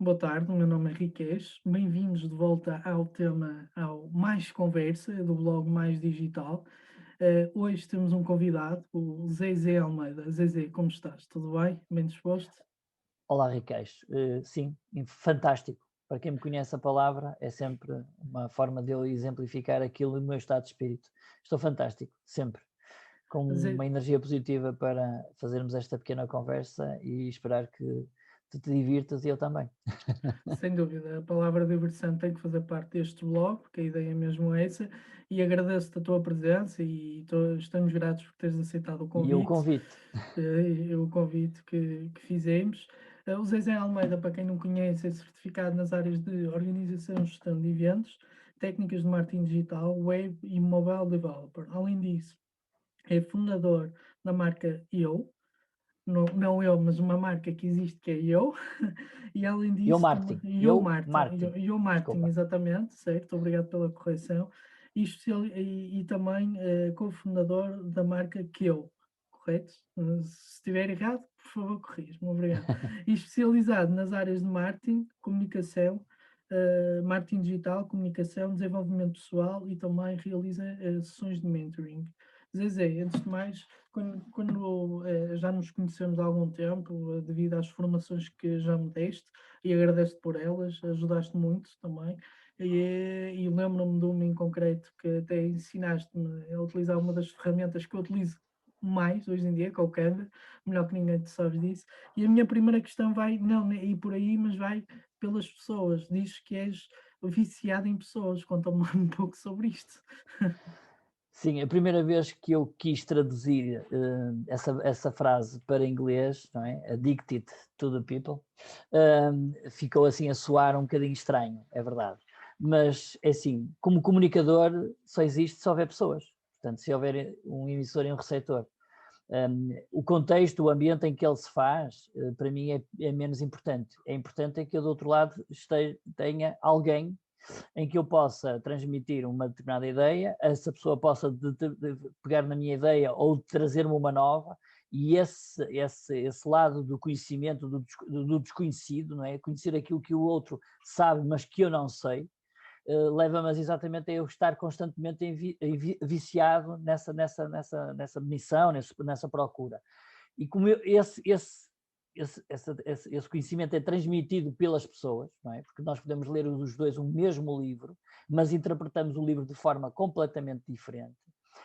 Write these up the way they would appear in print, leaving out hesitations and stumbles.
Boa tarde, o meu nome é Riquês. Bem-vindos de volta ao tema, ao Mais Conversa, do blog Mais Digital. Hoje temos um convidado, o Zezé Almeida. Zezé, como estás? Tudo bem? Bem disposto? Olá, Riqueix. Sim, fantástico. Para quem me conhece a palavra, é sempre uma forma de eu exemplificar aquilo no meu estado de espírito. Estou fantástico, sempre, com Zé, uma energia positiva para fazermos esta pequena conversa e esperar que tu te divirtas e eu também. sem dúvida, a palavra diversão tem que fazer parte deste blog, porque a ideia é mesmo essa, e agradeço-te a tua presença e estamos gratos por teres aceitado o E eu o convite. convite. O convite que fizemos. O Zezé Almeida, para quem não conhece, é certificado nas áreas de organização e gestão de eventos, técnicas de marketing digital, web e mobile developer. Além disso, é fundador da marca Eu, não eu, mas uma marca que existe que é Eu, e além Eu disso, também, marketing. Eu Eu Marketing, marketing. Eu Marketing, Desculpa. exatamente, certo, obrigado pela correção, e também cofundador da marca Que Eu, correto? Se estiver errado, por favor, corrija-me, obrigado. E especializado nas áreas de marketing, comunicação, marketing digital, comunicação, desenvolvimento pessoal e também realiza sessões de mentoring. Zezé, antes de mais, quando já nos conhecemos há algum tempo, devido às formações que já me deste, e agradeço por elas, ajudaste muito também. E lembro-me de uma em concreto que até ensinaste-me a utilizar uma das ferramentas que eu utilizo mais hoje em dia, que é o Canva, melhor que ninguém, tu sabes disso. E a minha primeira questão vai, não ir por aí, mas vai pelas pessoas. Dizes que és viciado em pessoas, conta-me um pouco sobre isto. Sim, a primeira vez que eu quis traduzir essa frase para inglês, não é? Addicted to the people, ficou assim a soar um bocadinho estranho, é verdade. Mas, é assim, como comunicador, só existe se houver pessoas. Portanto, se houver um emissor e um receptor. O contexto, o ambiente em que ele se faz, para mim é menos importante. É importante é que eu, do outro lado, tenha alguém em que eu possa transmitir uma determinada ideia, essa pessoa possa de pegar na minha ideia ou trazer-me uma nova, e esse lado do conhecimento, do desconhecido, não é? Conhecer aquilo que o outro sabe, mas que eu não sei, leva-me exatamente a eu estar constantemente viciado nessa missão, nessa procura. E como esse conhecimento é transmitido pelas pessoas, não é? Porque nós podemos ler os dois o mesmo livro, mas interpretamos o livro de forma completamente diferente.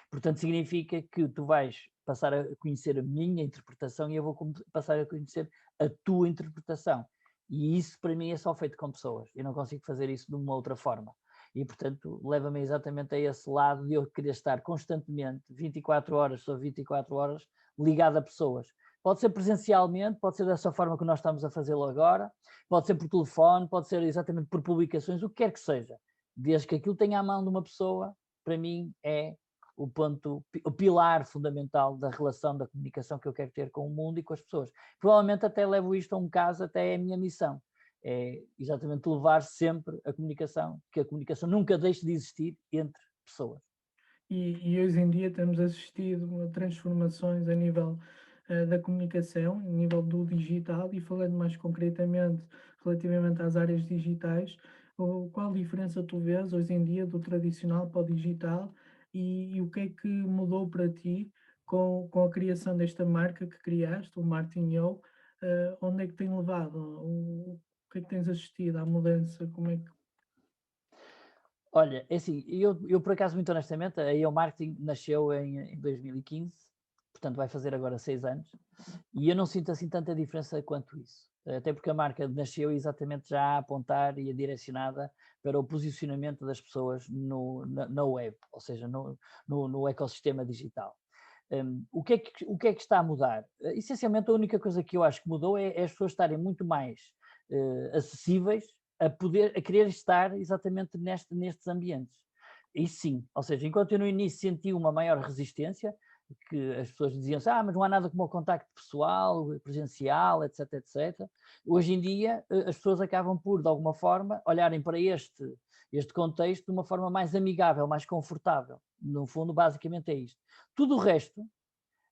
Portanto, significa que tu vais passar a conhecer a minha interpretação e eu vou passar a conhecer a tua interpretação. E isso, para mim, é só feito com pessoas. Eu não consigo fazer isso de uma outra forma. E, portanto, leva-me exatamente a esse lado de eu querer estar constantemente, 24 horas sobre 24 horas, ligado a pessoas. Pode ser presencialmente, pode ser dessa forma que nós estamos a fazê-lo agora, pode ser por telefone, pode ser exatamente por publicações, o que quer que seja. Desde que aquilo tenha à mão de uma pessoa, para mim é o pilar fundamental da relação, da comunicação que eu quero ter com o mundo e com as pessoas. Provavelmente até levo isto a um caso, até é a minha missão. É exatamente levar sempre a comunicação, que a comunicação nunca deixe de existir entre pessoas. E hoje em dia temos assistido a transformações a nível da comunicação, a nível do digital, e falando mais concretamente relativamente às áreas digitais, qual diferença tu vês hoje em dia do tradicional para o digital e o que é que mudou para ti com a criação desta marca que criaste, o Martin Yo, onde é que tem levado? O que é que tens assistido à mudança? Como é que... Olha, é assim, eu por acaso, muito honestamente, a EO Marketing nasceu em 2015, portanto vai fazer agora 6 anos, e eu não sinto assim tanta diferença quanto isso. Até porque a marca nasceu exatamente já a apontar e a direcionada para o posicionamento das pessoas na web, ou seja, no ecossistema digital. O que é que está a mudar? Essencialmente, a única coisa que eu acho que mudou é as pessoas estarem muito mais acessíveis a querer estar exatamente nestes ambientes. E sim, ou seja, enquanto eu no início senti uma maior resistência, que as pessoas diziam assim, mas não há nada como o contacto pessoal, presencial, etc, etc. Hoje em dia, as pessoas acabam por, de alguma forma, olharem para este contexto de uma forma mais amigável, mais confortável. No fundo, basicamente é isto. Tudo o resto,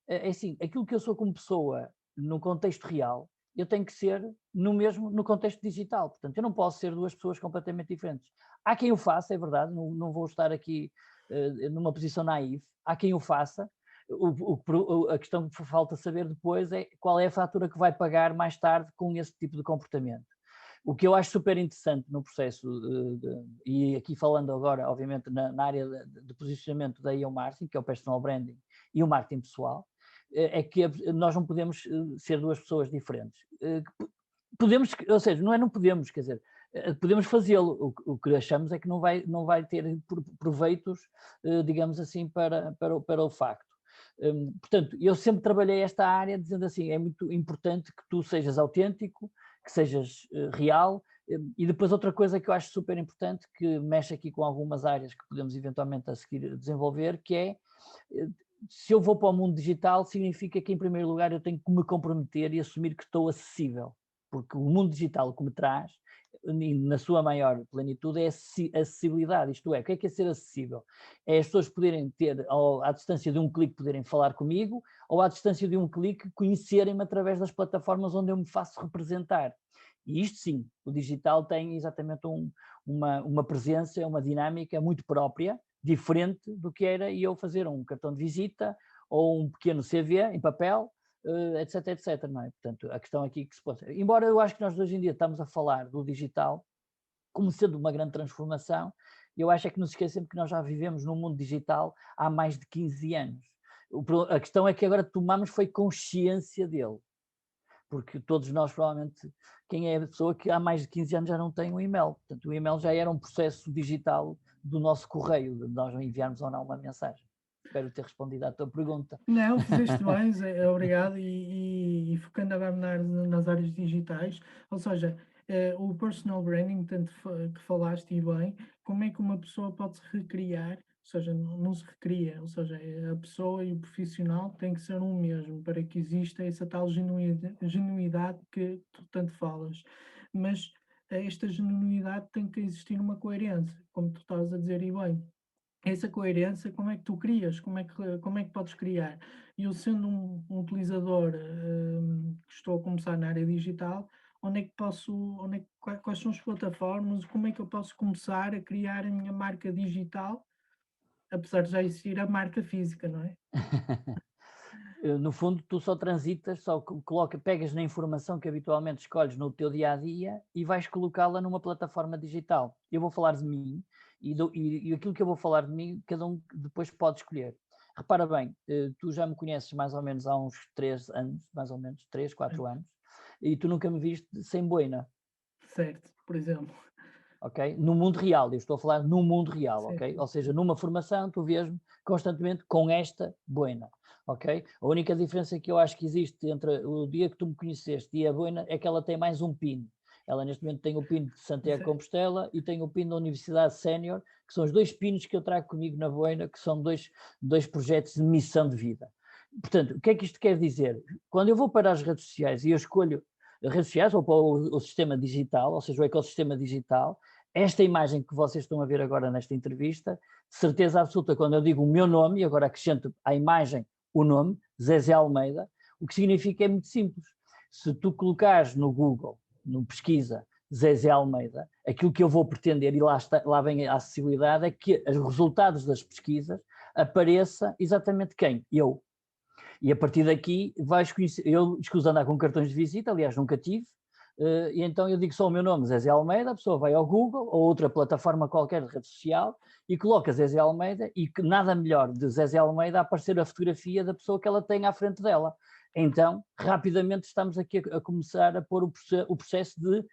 é assim, aquilo que eu sou como pessoa no contexto real, eu tenho que ser no contexto digital. Portanto, eu não posso ser duas pessoas completamente diferentes. Há quem o faça, é verdade, não vou estar aqui numa posição naive, há quem o faça. A questão que falta saber depois é qual é a fatura que vai pagar mais tarde com esse tipo de comportamento. O que eu acho super interessante no processo, e aqui falando agora, obviamente, na área de posicionamento da EO Marketing, que é o personal branding e o marketing pessoal, é que nós não podemos ser duas pessoas diferentes. Podemos, ou seja, não podemos, quer dizer, podemos fazê-lo. O que achamos é que não vai ter proveitos, digamos assim, para o facto. Portanto, eu sempre trabalhei esta área dizendo assim, é muito importante que tu sejas autêntico, que sejas real, e depois outra coisa que eu acho super importante, que mexe aqui com algumas áreas que podemos eventualmente a seguir desenvolver, que é, se eu vou para o mundo digital, significa que em primeiro lugar eu tenho que me comprometer e assumir que estou acessível, porque o mundo digital que me traz, na sua maior plenitude, é a acessibilidade. Isto é, o que é ser acessível? É as pessoas poderem ter, à distância de um clique, poderem falar comigo, ou à distância de um clique, conhecerem-me através das plataformas onde eu me faço representar. E isto sim, o digital tem exatamente uma presença, uma dinâmica muito própria, diferente do que era eu fazer um cartão de visita ou um pequeno CV em papel, etc, etc, não é? Portanto, a questão aqui que se pode... Embora eu acho que nós hoje em dia estamos a falar do digital como sendo uma grande transformação, eu acho é que nos esquecemos que nós já vivemos num mundo digital há mais de 15 anos. A questão é que agora tomamos foi consciência dele, porque todos nós provavelmente, quem é a pessoa que há mais de 15 anos já não tem um e-mail, portanto o e-mail já era um processo digital do nosso correio, de nós enviarmos ou não uma mensagem. Espero ter respondido à tua pergunta. Não, fizeste bem, Zé, obrigado. E focando agora nas áreas digitais, ou seja, o personal branding, tanto que falaste e bem, como é que uma pessoa pode se recriar, ou seja, não se recria, ou seja, a pessoa e o profissional têm que ser um mesmo para que exista essa tal genuidade que tu tanto falas. Mas esta genuinidade tem que existir uma coerência, como tu estás a dizer e bem. Essa coerência, como é que tu crias? Como é que podes criar? Eu sendo um utilizador, que estou a começar na área digital, quais são as plataformas, como é que eu posso começar a criar a minha marca digital, apesar de já existir a marca física, não é? No fundo, tu só transitas, pegas na informação que habitualmente escolhes no teu dia-a-dia e vais colocá-la numa plataforma digital. Eu vou falar de mim e aquilo que eu vou falar de mim, cada um depois pode escolher. Repara bem, tu já me conheces mais ou menos há uns 3 anos, mais ou menos, 3, 4 anos, e tu nunca me viste sem boina. Certo, por exemplo. Ok? No mundo real, eu estou a falar no mundo real, Sim, ok? sim. Ou seja, numa formação tu vês-me constantemente com esta boina, ok? A única diferença que eu acho que existe entre o dia que tu me conheceste e a boina é que ela tem mais um pin. Ela neste momento tem o pin de Santiago de Compostela e tem o pin da Universidade Sénior, que são os 2 pinos que eu trago comigo na boina, que são dois projetos de missão de vida. Portanto, o que é que isto quer dizer? Quando eu vou para as redes sociais e eu escolho redes sociais ou para o sistema digital, ou seja, o ecossistema digital, esta imagem que vocês estão a ver agora nesta entrevista, de certeza absoluta, quando eu digo o meu nome, e agora acrescento à imagem o nome, Zezé Almeida, o que significa é muito simples. Se tu colocares no Google, no pesquisa, Zezé Almeida, aquilo que eu vou pretender, e lá vem a acessibilidade, é que os resultados das pesquisas apareça exatamente quem? Eu. E a partir daqui vais conhecer. Eu escuso andar com cartões de visita, aliás, nunca tive, e então eu digo só o meu nome, Zezé Almeida, a pessoa vai ao Google ou outra plataforma qualquer de rede social e coloca Zezé Almeida e que nada melhor de Zezé Almeida aparecer a fotografia da pessoa que ela tem à frente dela. Então, rapidamente estamos aqui a começar a pôr o processo de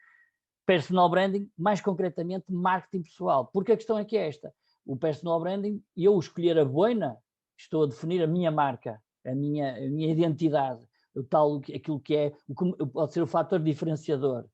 personal branding, mais concretamente marketing pessoal. Porque a questão é que é esta, o personal branding, eu escolher a boina, estou a definir a minha marca, a minha identidade, aquilo que é, pode ser o fator diferenciador.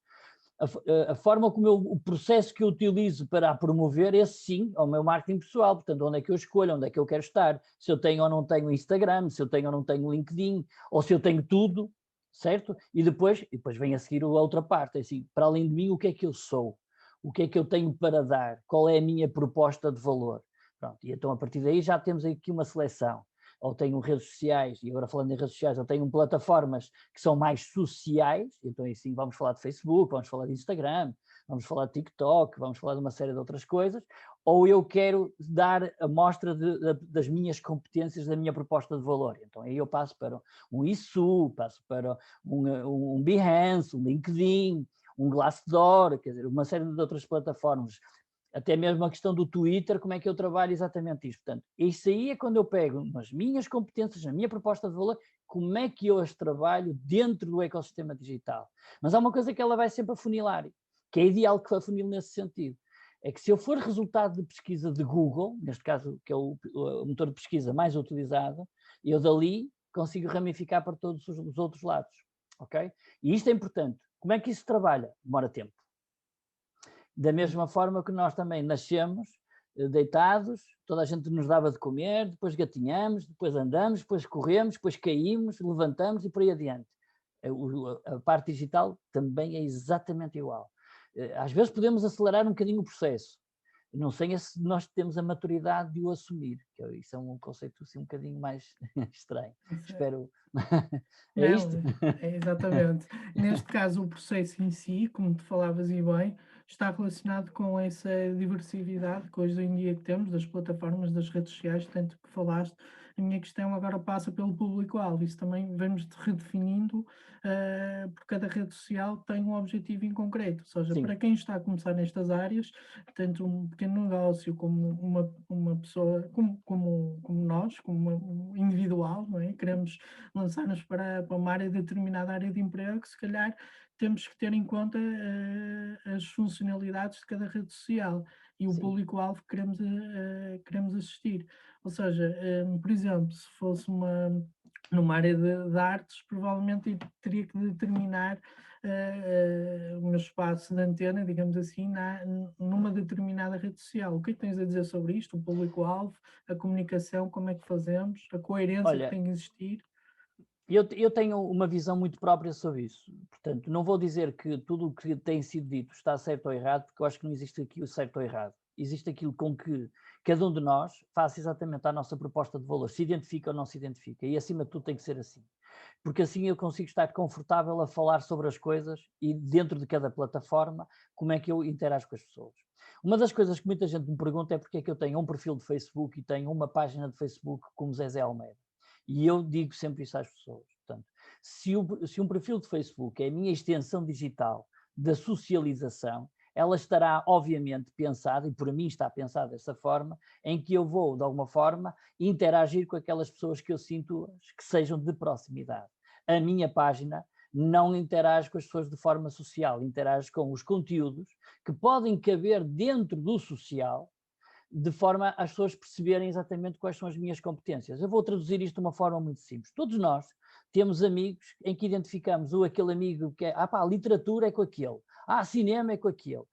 A forma como o processo que eu utilizo para a promover, esse sim, é o meu marketing pessoal, portanto, onde é que eu escolho, onde é que eu quero estar, se eu tenho ou não tenho Instagram, se eu tenho ou não tenho LinkedIn, ou se eu tenho tudo, certo? E depois vem a seguir a outra parte, assim, para além de mim, o que é que eu sou? O que é que eu tenho para dar? Qual é a minha proposta de valor? Pronto, e então a partir daí já temos aqui uma seleção. ou tenho redes sociais, e agora falando em redes sociais, eu tenho plataformas que são mais sociais, então aí sim vamos falar de Facebook, vamos falar de Instagram, vamos falar de TikTok, vamos falar de uma série de outras coisas, ou eu quero dar a mostra das minhas competências, da minha proposta de valor. Então aí eu passo para um ISU, passo para um Behance, um LinkedIn, um Glassdoor, quer dizer, uma série de outras plataformas. Até mesmo a questão do Twitter, como é que eu trabalho exatamente isto. Portanto, isso aí é quando eu pego nas minhas competências, na minha proposta de valor, como é que eu as trabalho dentro do ecossistema digital. Mas há uma coisa que ela vai sempre afunilar, que é ideal que afunile nesse sentido. É que se eu for resultado de pesquisa de Google, neste caso que é o motor de pesquisa mais utilizado, eu dali consigo ramificar para todos os outros lados. Ok? E isto é importante. Como é que isso trabalha? Demora tempo. Da mesma forma que nós também nascemos deitados, toda a gente nos dava de comer, depois gatinhamos, depois andamos, depois corremos, depois caímos, levantamos e por aí adiante. A parte digital também é exatamente igual. Às vezes podemos acelerar um bocadinho o processo, não sei se nós temos a maturidade de o assumir, que isso é um conceito assim um bocadinho mais estranho. Espero. É Não, isto? é exatamente. Neste caso, o processo em si, como tu falavas e bem, está relacionado com essa diversidade que hoje em dia que temos, das plataformas, das redes sociais, tanto que falaste. A minha questão agora passa pelo público-alvo. Isso também vamos redefinindo, porque cada rede social tem um objetivo em concreto. Ou seja, Sim. para quem está a começar nestas áreas, tanto um pequeno negócio como uma pessoa, como nós, como um individual, não é? Queremos lançar-nos para uma área, determinada área de emprego, se calhar temos que ter em conta as funcionalidades de cada rede social e o Sim. público-alvo que queremos assistir. Ou seja, por exemplo, se fosse numa área de artes, provavelmente teria que determinar o meu espaço de antena, digamos assim, numa determinada rede social. O que é que tens a dizer sobre isto? O público-alvo, a comunicação, como é que fazemos, a coerência que Olha, tem que existir? eu tenho uma visão muito própria sobre isso. Portanto, não vou dizer que tudo o que tem sido dito está certo ou errado, porque eu acho que não existe aqui o certo ou errado. Existe aquilo com que cada um de nós faça exatamente a nossa proposta de valor, se identifica ou não se identifica. E acima de tudo tem que ser assim. Porque assim eu consigo estar confortável a falar sobre as coisas e dentro de cada plataforma, como é que eu interajo com as pessoas. Uma das coisas que muita gente me pergunta é porque é que eu tenho um perfil de Facebook e tenho uma página de Facebook como Zezé Almeida. E eu digo sempre isso às pessoas. Portanto, se um perfil de Facebook é a minha extensão digital da socialização, ela estará obviamente pensada, e por mim está pensada dessa forma, em que eu vou, de alguma forma, interagir com aquelas pessoas que eu sinto que sejam de proximidade. A minha página não interage com as pessoas de forma social, interage com os conteúdos que podem caber dentro do social, de forma as pessoas perceberem exatamente quais são as minhas competências. Eu vou traduzir isto de uma forma muito simples. Todos nós temos amigos em que identificamos aquele amigo que é, literatura é com aquele, cinema é com aquele,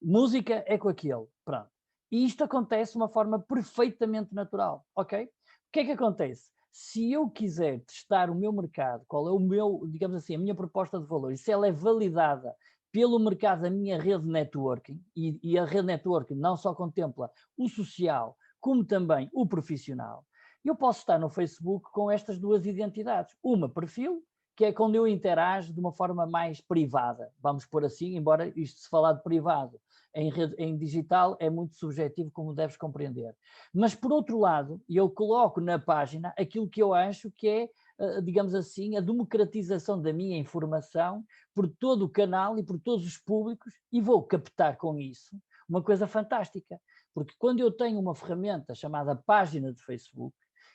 música é com aquele, pronto. E isto acontece de uma forma perfeitamente natural, ok? O que é que acontece? Se eu quiser testar o meu mercado, qual é o meu, digamos assim, a minha proposta de valor, e se ela é validada pelo mercado da minha rede de networking, e a rede networking não só contempla o social, como também o profissional, eu posso estar no Facebook com estas duas identidades. Uma, perfil, que é quando eu interajo de uma forma mais privada, vamos pôr assim, embora isto se falar de privado em digital é muito subjetivo, como deves compreender. Mas, por outro lado, eu coloco na página aquilo que eu acho que é, digamos assim, a democratização da minha informação por todo o canal e por todos os públicos, e vou captar com isso uma coisa fantástica, porque quando eu tenho uma ferramenta chamada página de Facebook,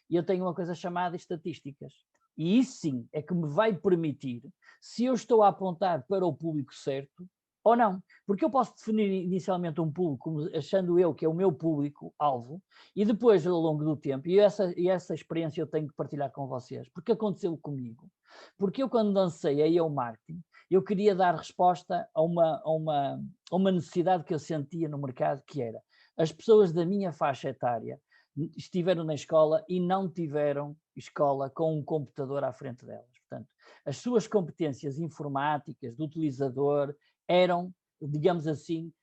eu tenho uma coisa chamada estatísticas, e isso sim é que me vai permitir, se eu estou a apontar para o público certo ou não, porque eu posso definir inicialmente um público achando eu que é o meu público-alvo, e depois ao longo do tempo, e essa experiência eu tenho que partilhar com vocês, porque aconteceu comigo, porque eu quando lancei a EO Marketing, eu queria dar resposta a uma necessidade que eu sentia no mercado, que era, as pessoas da minha faixa etária estiveram na escola e não tiveram escola com um computador à frente delas. Portanto, as suas competências informáticas, do utilizador, eram, digamos assim,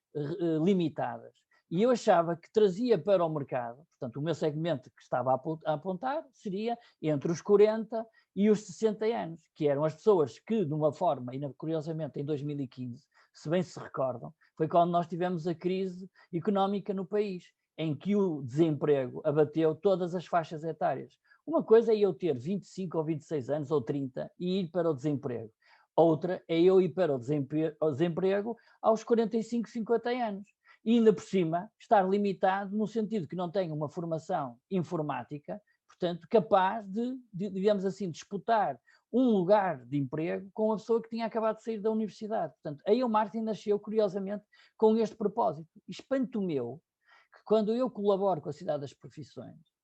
limitadas. E eu achava que trazia para o mercado, portanto, o meu segmento que estava a apontar seria entre os 40 e os 60 anos, que eram as pessoas que, de uma forma, e curiosamente em 2015, se bem se recordam, foi quando nós tivemos a crise económica no país, em que o desemprego abateu todas as faixas etárias. Uma coisa é eu ter 25 ou 26 anos ou 30 e ir para o desemprego. Outra é eu ir para o desemprego aos 45, 50 anos. E ainda por cima, estar limitado no sentido que não tenho uma formação informática, portanto, capaz de, digamos assim, disputar um lugar de emprego com a pessoa que tinha acabado de sair da universidade. Portanto, a Eu Marketing nasceu, curiosamente, com este propósito. Espanto meu que quando eu colaboro com a Cidade das Profissões,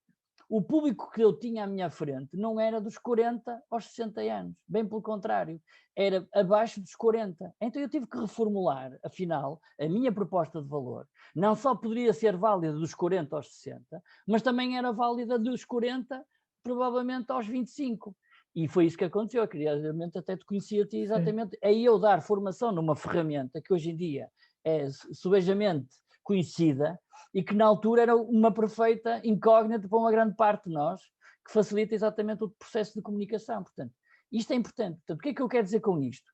o público que eu tinha à minha frente não era dos 40 aos 60 anos, bem pelo contrário, era abaixo dos 40. Então eu tive que reformular, afinal, a minha proposta de valor. Não só poderia ser válida dos 40 aos 60, mas também era válida dos 40, provavelmente aos 25. E foi isso que aconteceu, curiosamente até te conhecia a ti exatamente, a eu dar formação numa ferramenta que hoje em dia é subejamente conhecida, e que na altura era uma perfeita incógnita para uma grande parte de nós, que facilita exatamente o processo de comunicação. Portanto, isto é importante. Portanto, o que é que eu quero dizer com isto?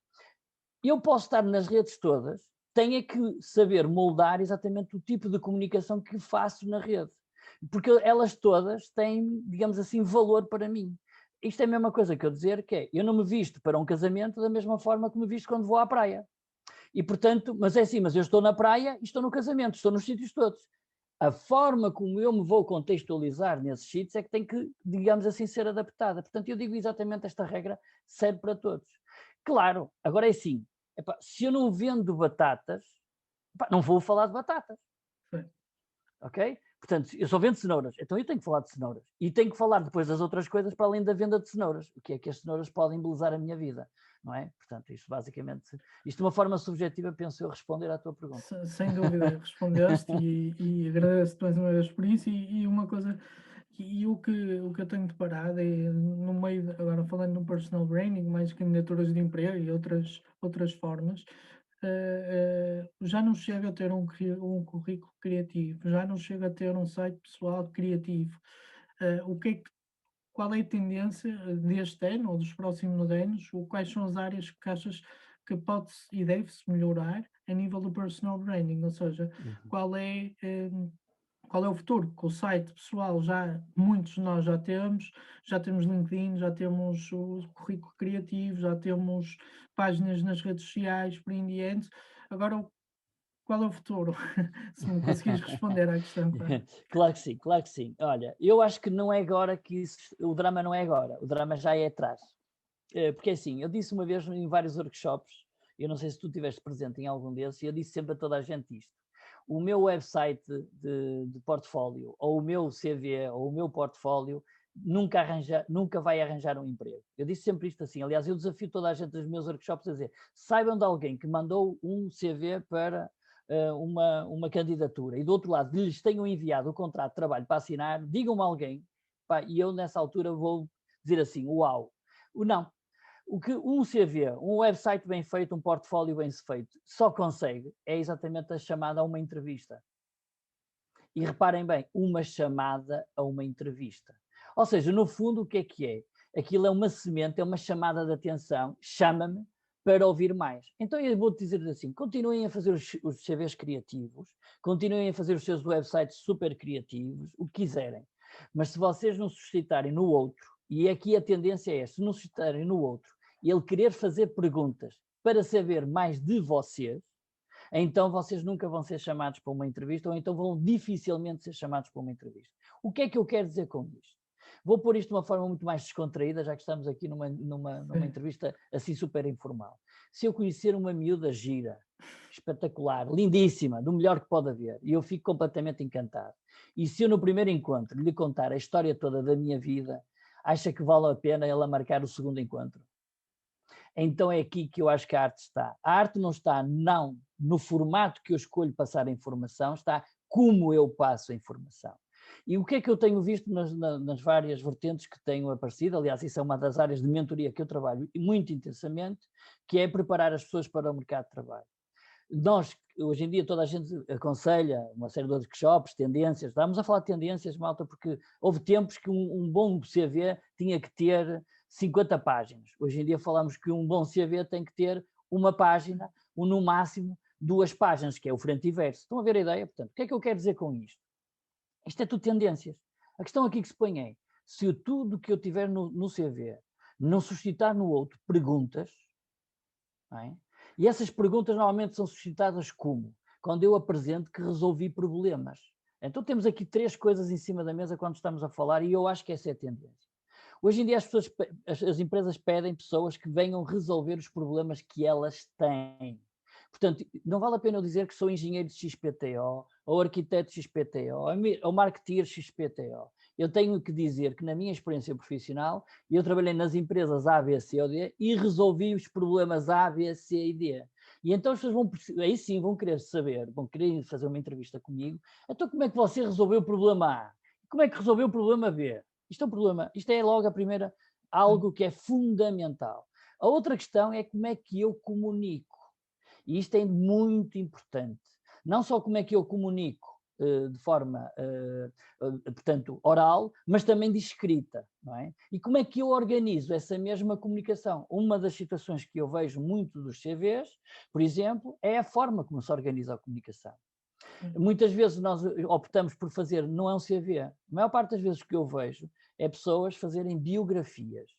Eu posso estar nas redes todas, tenho que saber moldar exatamente o tipo de comunicação que faço na rede, porque elas todas têm, digamos assim, valor para mim. Isto é a mesma coisa que eu dizer que é, eu não me visto para um casamento da mesma forma que me visto quando vou à praia. E portanto, mas é assim, mas eu estou na praia e estou no casamento, estou nos sítios todos. A forma como eu me vou contextualizar nesses sítios é que tem que, digamos assim, ser adaptada. Portanto, eu digo exatamente esta regra serve para todos. Claro, agora é assim, se eu não vendo batatas, não vou falar de batatas. Ok? Portanto, eu só vendo cenouras, então eu tenho que falar de cenouras. E tenho que falar depois das outras coisas para além da venda de cenouras. O que é que as cenouras podem embelezar a minha vida, não é? Portanto, isto basicamente, isto de uma forma subjetiva, penso eu responder à tua pergunta. Sem dúvida, respondeste e agradeço-te mais uma vez por isso. E uma coisa, o que eu tenho deparado é, no meio, agora falando no personal branding, mais candidaturas de emprego e outras formas, já não chega a ter um currículo criativo, já não chega a ter um site pessoal criativo. O que é que Qual é a tendência deste ano ou dos próximos anos? Ou quais são as áreas que achas que pode-se e deve-se melhorar a nível do personal branding? Ou seja, qual é, qual é o futuro? Que o site pessoal já, muitos de nós já temos LinkedIn, já temos o currículo criativo, já temos páginas nas redes sociais, por aí em diante. Agora, qual é o futuro? Se me conseguires responder à questão, claro. Claro que sim, claro que sim. Olha, eu acho que não é agora que isso, o drama não é agora, o drama já é atrás. Porque assim, eu disse uma vez em vários workshops, eu não sei se tu estiveste presente em algum desses, e eu disse sempre a toda a gente isto. O meu website de portfólio, ou o meu CV, ou o meu portfólio, nunca vai arranjar um emprego. Eu disse sempre isto assim. Aliás, eu desafio toda a gente dos meus workshops a dizer: saibam de alguém que mandou um CV para uma candidatura e do outro lado lhes tenham enviado o contrato de trabalho para assinar, digam-me alguém, pá, e eu nessa altura vou dizer assim: uau! Não. O que um CV, um website bem feito, um portfólio bem feito, só consegue é exatamente a chamada a uma entrevista. E reparem bem, uma chamada a uma entrevista. Ou seja, no fundo, o que é? Aquilo é uma semente, é uma chamada de atenção, chama-me para ouvir mais. Então eu vou-te dizer assim, continuem a fazer os CVs criativos, continuem a fazer os seus websites super criativos, o que quiserem. Mas se vocês não suscitarem no outro, e aqui a tendência é, se não suscitarem no outro, ele querer fazer perguntas para saber mais de vocês, então vocês nunca vão ser chamados para uma entrevista, ou então vão dificilmente ser chamados para uma entrevista. O que é que eu quero dizer com isto? Vou pôr isto de uma forma muito mais descontraída, já que estamos aqui numa entrevista assim super informal. Se eu conhecer uma miúda gira, espetacular, lindíssima, do melhor que pode haver, e eu fico completamente encantado, e se eu no primeiro encontro lhe contar a história toda da minha vida, acha que vale a pena ela marcar o segundo encontro? Então é aqui que eu acho que a arte está. A arte não está, não, no formato que eu escolho passar a informação, está como eu passo a informação. E o que é que eu tenho visto nas várias vertentes que tenho aparecido? Aliás, isso é uma das áreas de mentoria que eu trabalho muito intensamente, que é preparar as pessoas para o mercado de trabalho. nós, hoje em dia, toda a gente aconselha uma série de workshops, tendências. Estamos a falar de tendências, malta, porque houve tempos que um bom CV tinha que ter 50 páginas. Hoje em dia falamos que um bom CV tem que ter uma página, ou no máximo 2 páginas, que é o frente e verso. Estão a ver a ideia? Portanto, o que é que eu quero dizer com isto? Isto é tudo tendências. A questão aqui que se põe é, se tudo que eu tiver no CV não suscitar no outro perguntas, não é? E essas perguntas normalmente são suscitadas como? Quando eu apresento que resolvi problemas. Então temos aqui 3 coisas em cima da mesa quando estamos a falar e eu acho que essa é a tendência. Hoje em dia as empresas pedem pessoas que venham resolver os problemas que elas têm. Portanto, não vale a pena eu dizer que sou engenheiro de XPTO, ou arquiteto XPTO, ou marketeer XPTO. Eu tenho que dizer que na minha experiência profissional, eu trabalhei nas empresas A, B, C ou D e resolvi os problemas A, B, C e D. E então as pessoas aí sim vão querer saber, vão querer fazer uma entrevista comigo, então como é que você resolveu o problema A? Como é que resolveu o problema B? Isto é um problema, isto é logo a primeira, algo que é fundamental. A outra questão é como é que eu comunico. E isto é muito importante. Não só como é que eu comunico de forma, portanto, oral, mas também de escrita, não é? E como é que eu organizo essa mesma comunicação? Uma das situações que eu vejo muito dos CVs, por exemplo, é a forma como se organiza a comunicação. Muitas vezes nós optamos por fazer, não é um CV, a maior parte das vezes que eu vejo é pessoas fazerem biografias.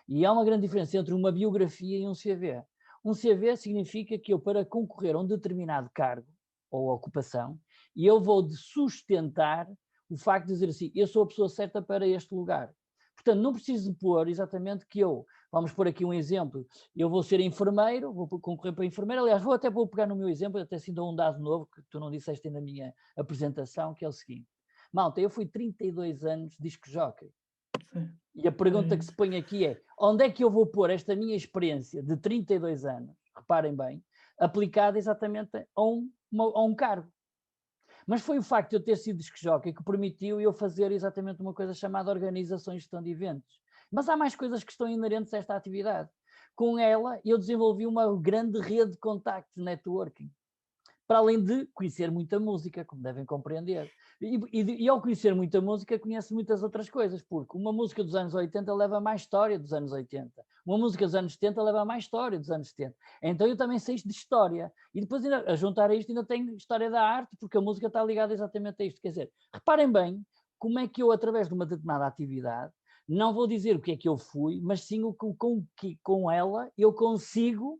E há uma grande diferença entre uma biografia e um CV. Um CV significa que eu, para concorrer a um determinado cargo ou ocupação, eu vou de sustentar o facto de dizer assim, eu sou a pessoa certa para este lugar. Portanto, não preciso pôr exatamente que eu, vamos pôr aqui um exemplo, eu vou ser enfermeiro, vou concorrer para enfermeiro, aliás, vou pegar no meu exemplo, até assim dou um dado novo que tu não disseste na minha apresentação, que é o seguinte. Malta, eu fui 32 anos disc jockey. E a pergunta que se põe aqui é, onde é que eu vou pôr esta minha experiência de 32 anos, reparem bem, aplicada exatamente a um cargo? Mas foi o facto de eu ter sido disc jockey que permitiu eu fazer exatamente uma coisa chamada organização e gestão de eventos. Mas há mais coisas que estão inerentes a esta atividade. Com ela, eu desenvolvi uma grande rede de contactos, networking. Para além de conhecer muita música, como devem compreender. E ao conhecer muita música, conheço muitas outras coisas, porque uma música dos anos 80 leva mais história dos anos 80. Uma música dos anos 70 leva mais história dos anos 70. Então eu também sei isto de história. E depois, ainda, a juntar a isto, ainda tenho história da arte, porque a música está ligada exatamente a isto. Quer dizer, reparem bem como é que eu, através de uma determinada atividade, não vou dizer o que é que eu fui, mas sim com ela eu consigo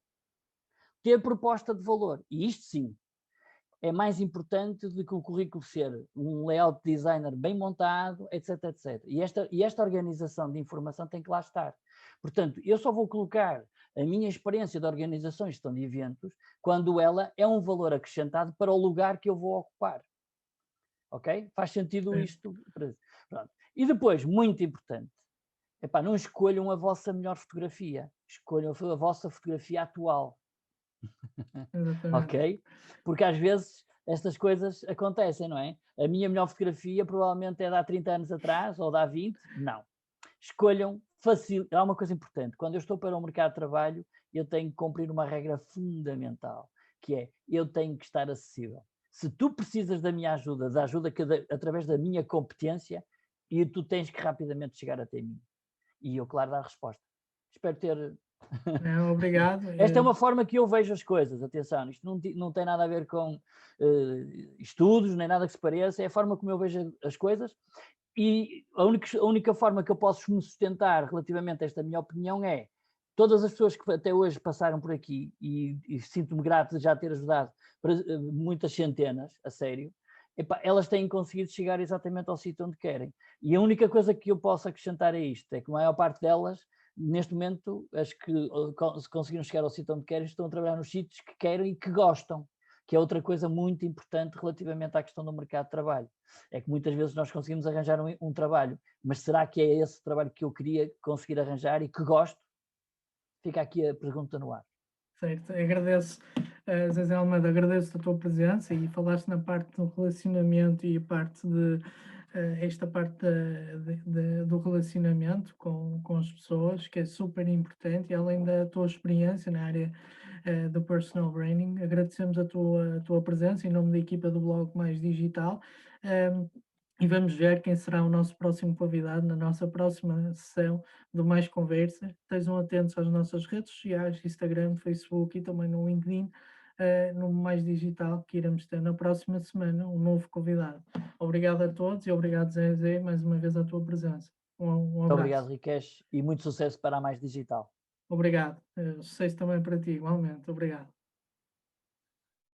ter proposta de valor. E isto sim, é mais importante do que o currículo ser um layout designer bem montado, etc, etc. E esta organização de informação tem que lá estar. Portanto, eu só vou colocar a minha experiência de organização e gestão de eventos quando ela é um valor acrescentado para o lugar que eu vou ocupar. Ok? Faz sentido isto? Pronto. E depois, muito importante, epá, não escolham a vossa melhor fotografia, escolham a vossa fotografia atual. Ok? Porque às vezes estas coisas acontecem, não é? A minha melhor fotografia provavelmente é de há 30 anos atrás ou de há 20. Não. Escolham fácil. Há uma coisa importante. Quando eu estou para o mercado de trabalho, eu tenho que cumprir uma regra fundamental, que é, eu tenho que estar acessível. Se tu precisas da minha ajuda, através da minha competência, e tu tens que rapidamente chegar até mim. E eu, claro, dar a resposta. Espero ter obrigado. Esta é uma forma que eu vejo as coisas, atenção, isto não tem nada a ver com estudos, nem nada que se pareça, é a forma como eu vejo as coisas e a única forma que eu posso me sustentar relativamente a esta minha opinião é todas as pessoas que até hoje passaram por aqui e sinto-me grato de já ter ajudado para, muitas centenas, a sério, elas têm conseguido chegar exatamente ao sítio onde querem. E a única coisa que eu posso acrescentar a isto é que a maior parte delas neste momento, as que conseguiram chegar ao sítio onde querem, estão a trabalhar nos sítios que querem e que gostam, que é outra coisa muito importante relativamente à questão do mercado de trabalho. É que muitas vezes nós conseguimos arranjar um trabalho, mas será que é esse trabalho que eu queria conseguir arranjar e que gosto? Fica aqui a pergunta no ar. Certo, agradeço, Zezé Almeida, agradeço a tua presença e falaste na parte do relacionamento e a parte de esta parte do relacionamento com as pessoas, que é super importante, e além da tua experiência na área do Personal Branding. Agradecemos a tua presença em nome da equipa do blog Mais Digital. E vamos ver quem será o nosso próximo convidado na nossa próxima sessão do Mais Conversas. Estejam atentos às nossas redes sociais, Instagram, Facebook e também no LinkedIn, no Mais Digital, que iremos ter na próxima semana um novo convidado. Obrigado a todos e obrigado, Zé, mais uma vez a tua presença. Um Muito abraço. obrigado, Riquesh, e muito sucesso para a Mais Digital. Obrigado. Sucesso também para ti, igualmente. Obrigado.